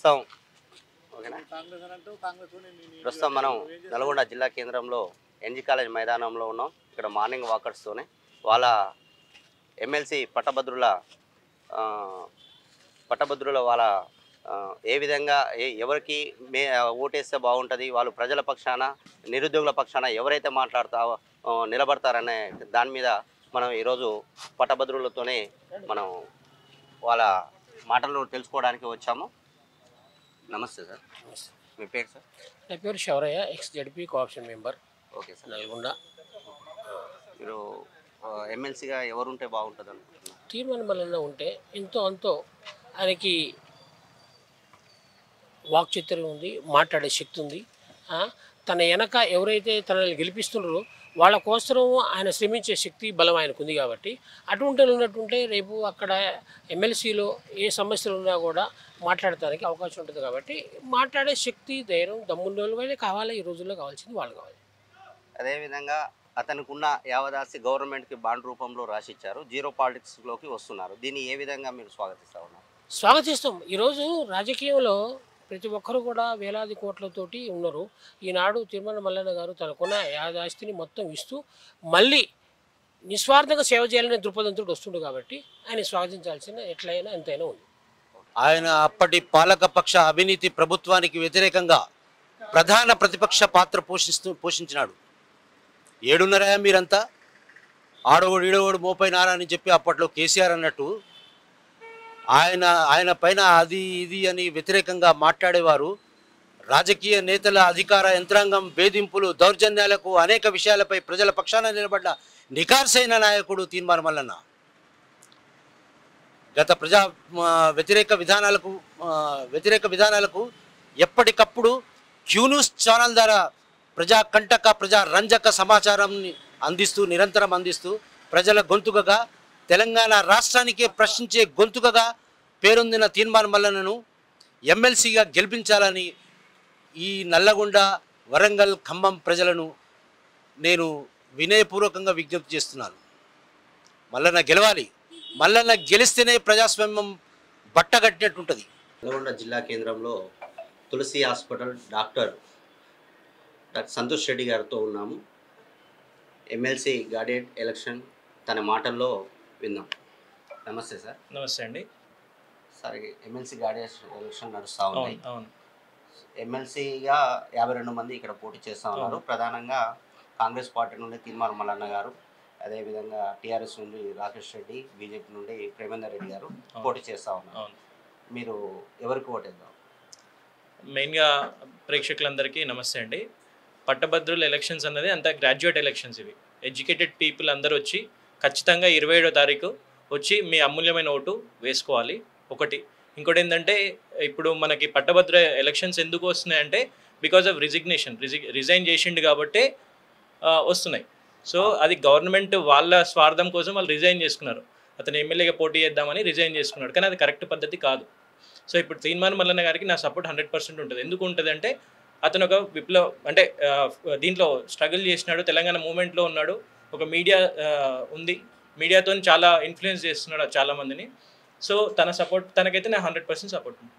ప్రస్తుతం ఓకేనా ప్రస్తుతం మనం నల్గొండ జిల్లా కేంద్రంలో ఎన్జీ కాలేజ్ మైదానంలో ఉన్నాం. ఇక్కడ మార్నింగ్ వాకర్స్తోనే వాళ్ళ ఎమ్మెల్సీ పట్టభద్రుల వాళ్ళ ఏ విధంగా ఎవరికి ఓటేస్తే బాగుంటుంది, వాళ్ళు ప్రజల పక్షాన నిరుద్యోగుల పక్షాన ఎవరైతే నిలబడతారనే దాని మీద మనం ఈరోజు పట్టభద్రులతోనే మనం వాళ్ళ మాటలు తెలుసుకోవడానికి వచ్చాము. నమస్తే సార్. మీ పేరు సార్? నా పేరు Sauraiah, XZP cooption member. Okay sir. Nalgonda. మీరు ఎమ్మెల్సీగా ఎవరుంటే బాగుంటుంది అనుకుంటున్నారు? తీర్మానం వల్ల ఉంటే ఎంతో అంతో ఆయనకి వాక్చాతుర్యం ఉంది, మాట్లాడే శక్తి ఉంది. తన వెనక ఎవరైతే తనని గెలిపిస్తున్నారో వాళ్ళ కోసం ఆయన శ్రమించే శక్తి బలం ఆయనకు ఉంది. కాబట్టి అటువంటి ఉన్నట్టుంటే రేపు అక్కడ ఎమ్మెల్సీలో ఏ సమస్యలు ఉన్నా కూడా మాట్లాడటానికి అవకాశం ఉంటుంది. కాబట్టి మాట్లాడే శక్తి, ధైర్యం, దమ్మున్న వాళ్ళే కావాలి. ఈ రోజుల్లో కావాల్సింది వాళ్ళు కావాలి. అదేవిధంగా అతనికి ఉన్న యావదాసి గవర్నమెంట్కి బాండ్ రూపంలో రాసిచ్చారు. జీరో పాలిటిక్స్లోకి వస్తున్నారు. దీన్ని ఏ విధంగా మీరు స్వాగతిస్తూ ఉన్నారు? స్వాగతిస్తాం. ఈరోజు రాజకీయంలో ప్రతి ఒక్కరు కూడా వేలాది కోట్లతోటి ఉన్నారు. ఈనాడు తిరుమల మల్లన్న గారు తనకున్న యాదాస్తిని మొత్తం ఇస్తూ మళ్ళీ నిస్వార్థంగా సేవ చేయాలనే దృక్పథంతో వస్తుండు. కాబట్టి ఆయన స్వాగతించాల్సిన ఎట్లయినా ఎంతైనా ఉంది. ఆయన అప్పటి పాలకపక్ష అవినీతి ప్రభుత్వానికి వ్యతిరేకంగా ప్రధాన ప్రతిపక్ష పాత్ర పోషించినాడు. ఏడున్నరా మీరంతా ఆడోడు ఈడోడు మోపైనారా అని చెప్పి అప్పట్లో కేసీఆర్ అన్నట్టు ఆయన పైన అది ఇది అని వ్యతిరేకంగా మాట్లాడేవారు. రాజకీయ నేతల అధికార యంత్రాంగం వేధింపులు, దౌర్జన్యాలకు అనేక విషయాలపై ప్రజల పక్షాన నిలబడ్డ నికార్సైన నాయకుడు తీర్మానం మల్లన్న. గత ప్రజా వ్యతిరేక విధానాలకు ఎప్పటికప్పుడు క్యూన్యూస్ ఛానల్ ద్వారా ప్రజా రంజక సమాచారాన్ని నిరంతరం అందిస్తూ ప్రజల గొంతుకగా, తెలంగాణ రాష్ట్రానికే ప్రశ్నించే గొంతుకగా పేరొందిన తీర్మానం మల్లన్నను ఎమ్మెల్సీగా గెలిపించాలని ఈ నల్లగొండ, వరంగల్, ఖమ్మం ప్రజలను నేను వినయపూర్వకంగా విజ్ఞప్తి చేస్తున్నాను. మల్లన్న గెలవాలి. మల్లన్న గెలిస్తేనే ప్రజాస్వామ్యం బట్టగట్టినట్టుంటుంది. నల్గొండ జిల్లా కేంద్రంలో తులసి హాస్పిటల్ డాక్టర్ సంతోష్ రెడ్డి గారితో ఉన్నాము. ఎమ్మెల్సీ గార్డెడ్ ఎలక్షన్ తన మాటల్లో విందాం. నమస్తే సార్. నమస్తే అండి. సార్, ఎమ్మెల్సీ గార్డెడ్ ఎలక్షన్ నడుస్తూ ఉన్నాయి. అవును. ఎమ్మెల్సీగా 52 మంది ఇక్కడ పోటీ చేస్తూ ఉన్నారు. ప్రధానంగా కాంగ్రెస్ పార్టీ నుండి తీర్మానం మల్లన్న గారు, అదేవిధంగా టీఆర్ఎస్ నుండి రాకేష్ రెడ్డి, బీజేపీ నుండి ప్రేమేందర్ రెడ్డి గారు పోటీ చేస్తూ ఉన్నారు. మీరు ఎవరికి ఓటేద్దాం? మెయిన్గా ప్రేక్షకులందరికీ నమస్తే అండి. పట్టభద్రుల ఎలక్షన్స్ అన్నది అంతా గ్రాడ్యుయేట్ ఎలక్షన్స్. ఇవి ఎడ్యుకేటెడ్ పీపుల్ అందరూ వచ్చి ఖచ్చితంగా 27వ తారీఖు వచ్చి మీ అమూల్యమైన ఓటు వేసుకోవాలి. ఒకటి. ఇంకోటి ఏంటంటే, ఇప్పుడు మనకి పట్టభద్ర ఎలక్షన్స్ ఎందుకు వస్తున్నాయంటే బికాజ్ ఆఫ్ రిజైన్ చేసిండు కాబట్టే వస్తున్నాయి. సో అది గవర్నమెంట్ వాళ్ళ స్వార్థం కోసం వాళ్ళు రిజైన్ చేసుకున్నారు. అతను ఎమ్మెల్యేగా పోటీ చేద్దామని రిజైన్ చేసుకున్నాడు. కానీ అది కరెక్ట్ పద్ధతి కాదు. సో ఇప్పుడు తీర్మానం మల్లన్న గారికి నా సపోర్ట్ 100% ఉంటుంది. ఎందుకు ఉంటుంది అంటే, అతను ఒక అంటే దీంట్లో స్ట్రగుల్ చేసినాడు, తెలంగాణ మూమెంట్లో ఉన్నాడు, ఒక మీడియా ఉంది, మీడియాతో చాలా ఇన్ఫ్లుయెన్స్ చేస్తున్నాడు చాలామందిని. సో తన సపోర్ట్ తనకైతే నా 100% సపోర్ట్ ఉంది.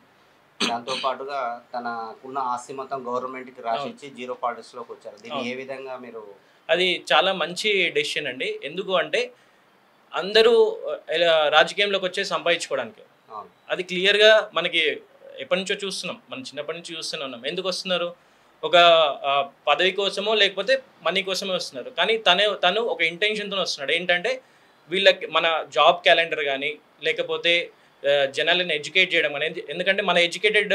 దాంతోపాటుగా తనకున్న ఆస్తి మొత్తం గవర్నమెంట్కి రాసిచ్చి జీరో పాలిటిక్స్లోకి వచ్చారు. దీన్ని ఏ విధంగా మీరు? అది చాలా మంచి డెసిషన్ అండి. ఎందుకు అంటే అందరూ రాజకీయంలోకి వచ్చే సంపాదించుకోవడానికి. అది క్లియర్గా మనకి ఎప్పటి నుంచో చూస్తున్నాం, మనం చిన్నప్పటి నుంచి చూస్తూనే ఉన్నాం. ఎందుకు వస్తున్నారు? ఒక పదవి కోసమో లేకపోతే మనీ కోసమే వస్తున్నారు. కానీ తను ఒక ఇంటెన్షన్తో వస్తున్నాడు. ఏంటంటే వీళ్ళకి మన జాబ్ క్యాలెండర్ కానీ లేకపోతే జనాలను ఎడ్యుకేట్ చేయడం అనేది. ఎందుకంటే మన ఎడ్యుకేటెడ్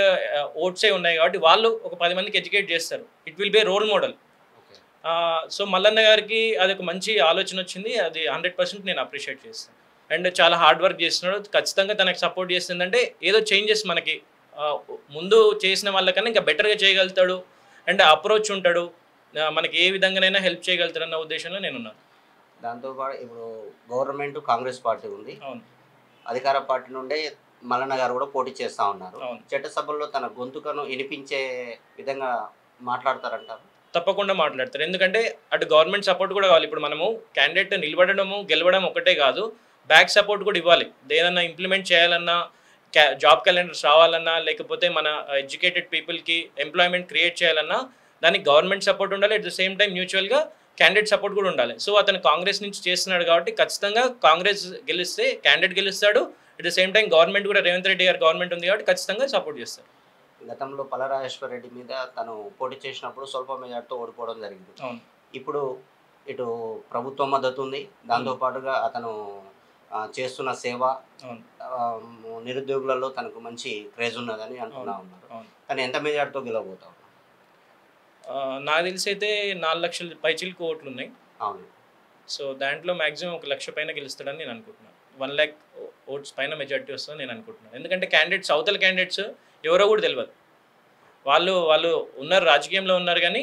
ఓట్సే ఉన్నాయి కాబట్టి వాళ్ళు ఒక 10 మందికి ఎడ్యుకేట్ చేస్తారు. It will be role model. So Mallanna గారికి అది ఒక మంచి ఆలోచన వచ్చింది. అది 100% నేను అప్రిషియేట్ చేస్తాను. అండ్ చాలా హార్డ్ వర్క్ చేస్తున్నాడు. ఖచ్చితంగా తనకు సపోర్ట్ చేస్తుందంటే ఏదో చేంజెస్ మనకి ముందు చేసిన వాళ్ళకన్నా ఇంకా బెటర్గా చేయగలుగుతాడు. అండ్ అప్రోచ్ ఉంటాడు, మనకి ఏ విధంగానైనా హెల్ప్ చేయగలుగుతాడు అన్న ఉద్దేశంలో నేనున్నాను. దాంతోపాటు ఇప్పుడు గవర్నమెంట్ కాంగ్రెస్ పార్టీ ఉంది. అవును. అధికార పార్టీ నుండే మల్లన్న గారు కూడా పోటీ చేస్తూ ఉన్నారు. చట్టసభల్లో తన గొంతుకను వినిపించే విధంగా మాట్లాడతారంటారు? తప్పకుండా మాట్లాడతారు. ఎందుకంటే అటు గవర్నమెంట్ సపోర్ట్ కూడా కావాలి. ఇప్పుడు మనము క్యాండిడేట్ నిలబడము గెలవడం ఒకటే కాదు, బ్యాక్ సపోర్ట్ కూడా ఇవ్వాలి. ఏదన్నా ఇంప్లిమెంట్ చేయాలన్నా జాబ్ క్యాలెండర్స్ రావాలన్నా, లేకపోతే మన ఎడ్యుకేటెడ్ పీపుల్కి ఎంప్లాయ్మెంట్ క్రియేట్ చేయాలన్నా దానికి గవర్నమెంట్ సపోర్ట్ ఉండాలి. అట్ ద సేమ్ టైం మ్యూచువల్గా క్యాండిడేట్ సపోర్ట్ కూడా ఉండాలి. సో అతను కాంగ్రెస్ నుంచి చేస్తున్నాడు కాబట్టి ఖచ్చితంగా కాంగ్రెస్ గెలిస్తే క్యాండిడేట్ గెలుస్తాడు. At the same time government కూడా రేవంత్ రెడ్డి గారు గవర్నమెంట్ ఉంది కాబట్టి ఖచ్చితంగా సపోర్ట్ చేస్తారు. గతంలో పల్లరాజేశ్వర రెడ్డి మీద తను పోటీ చేసినప్పుడు స్వల్ప మెజార్టీతో ఓడిపోవడం జరిగింది. అవును. ఇప్పుడు ఇటు ప్రభుత్వం మద్దతు ఉంది, దాంతోపాటుగా అతను చేస్తున్న సేవ, అవును. నిరుద్యోగులలో తనకు మంచి క్రేజ్ ఉన్నదని అంటున్నా ఉన్నారు. కానీ ఎంత మెజార్టీతో గెలవబోతాం? నాకు తెలిసి అయితే 4 లక్షల పైచిలకు ఓట్లు ఉన్నాయి. అవును. సో దాంట్లో మ్యాక్సిమం 1 లక్ష పైన గెలుస్తాడని నేను అనుకుంటున్నాను. 1 lakh ఓట్స్ పైన మెజార్టీ వస్తుందని నేను అనుకుంటున్నాను. ఎందుకంటే క్యాండిడేట్స్, అవతల క్యాండిడేట్స్ ఎవరో కూడా తెలియదు. వాళ్ళు ఉన్నారు, రాజకీయంలో ఉన్నారు. కానీ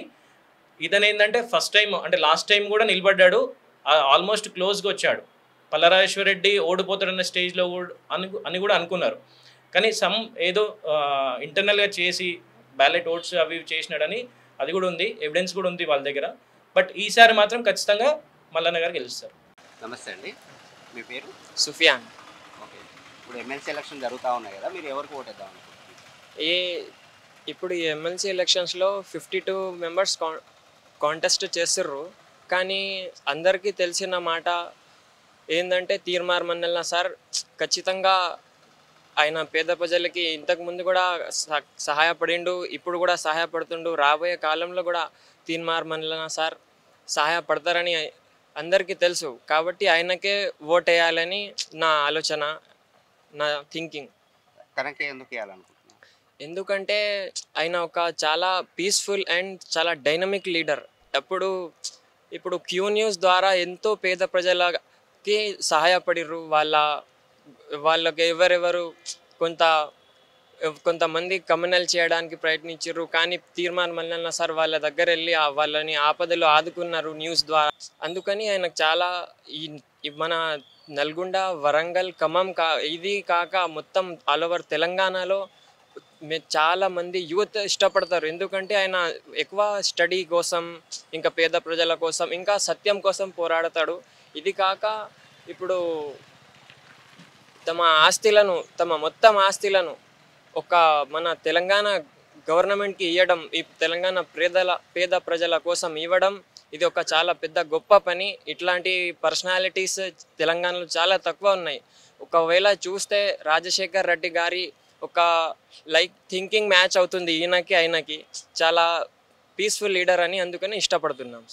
ఇతను ఏంటంటే ఫస్ట్ టైం, అంటే లాస్ట్ టైం కూడా నిలబడ్డాడు, ఆల్మోస్ట్ క్లోజ్గా వచ్చాడు. పల్లరాజేశ్వర రెడ్డి ఓడిపోతాడన్న స్టేజ్లో అని కూడా అనుకున్నారు. కానీ ఏదో ఇంటర్నల్గా చేసి బ్యాలెట్ ఓట్స్ అవి చేసినాడని అది కూడా ఉంది, ఎవిడెన్స్ కూడా ఉంది వాళ్ళ దగ్గర. బట్ ఈసారి మాత్రం ఖచ్చితంగా మల్లన్న గారు గెలుస్తారు. నమస్తే అండి, మీ పేరు? సుఫియాన్. ఓకే, ఇప్పుడు ఎమ్మెల్సీ ఎలక్షన్ జరుగుతూ ఉన్నాయి కదా, మీరు ఎవరికి ఓటేద్దాం అనుకుంటున్నారు? ఇప్పుడు ఈ ఎమ్మెల్సీ ఎలక్షన్స్లో 52 మెంబర్స్ కాంటెస్ట్ చేస్తుర్రు. కానీ అందరికీ తెలిసిన మాట ఏంటంటే తీర్మార్ మల్లన్న సార్ ఖచ్చితంగా ఆయన పేద ప్రజలకి ఇంతకుముందు కూడా సహాయపడిండు, ఇప్పుడు కూడా సహాయపడుతుండు, రాబోయే కాలంలో కూడా తీర్మార్ మల్లన్న సార్ సహాయపడతారని అందరికీ తెలుసు. కాబట్టి ఆయనకే ఓట్ వేయాలని నా ఆలోచన, నా థింకింగ్. తనకే ఎందుకు వేయాలనుకుంటున్నాను? ఎందుకంటే ఆయన ఒక చాలా పీస్ఫుల్ అండ్ చాలా డైనమిక్ లీడర్. ఇప్పుడు క్యూ న్యూస్ ద్వారా ఎంతో పేద ప్రజలకి సహాయపడిర్రు. వాళ్ళకి ఎవరెవరు కొంతమంది కమ్యూనల్ చేయడానికి ప్రయత్నించారు. కానీ తీర్మార్ మల్లన్న సార్ వాళ్ళ దగ్గర వెళ్ళి వాళ్ళని ఆపదలు ఆదుకున్నారు న్యూస్ ద్వారా. అందుకని ఆయనకు చాలా మన నల్గొండ, వరంగల్, ఖమ్మం ఇది కాక మొత్తం ఆల్ ఓవర్ తెలంగాణలో చాలా మంది యూత్ ఇష్టపడతారు. ఎందుకంటే ఆయన ఎక్కువ స్టడీ కోసం, ఇంకా పేద ప్రజల కోసం, ఇంకా సత్యం కోసం పోరాడతాడు. ఇది కాక ఇప్పుడు తమ మొత్తం ఆస్తులను మన తెలంగాణ గవర్నమెంట్కి ఇవ్వడం, ఈ తెలంగాణ పేద ప్రజల కోసం ఇవ్వడం, ఇది ఒక చాలా పెద్ద గొప్ప పని. ఇట్లాంటి పర్సనాలిటీస్ తెలంగాణలో చాలా తక్కువ ఉన్నాయి. ఒకవేళ చూస్తే రాజశేఖర్ రెడ్డి గారి ఒక థింకింగ్ మ్యాచ్ అవుతుంది ఆయనకి చాలా పీస్ఫుల్ లీడర్ అని అందుకని ఇష్టపడుతున్నాం.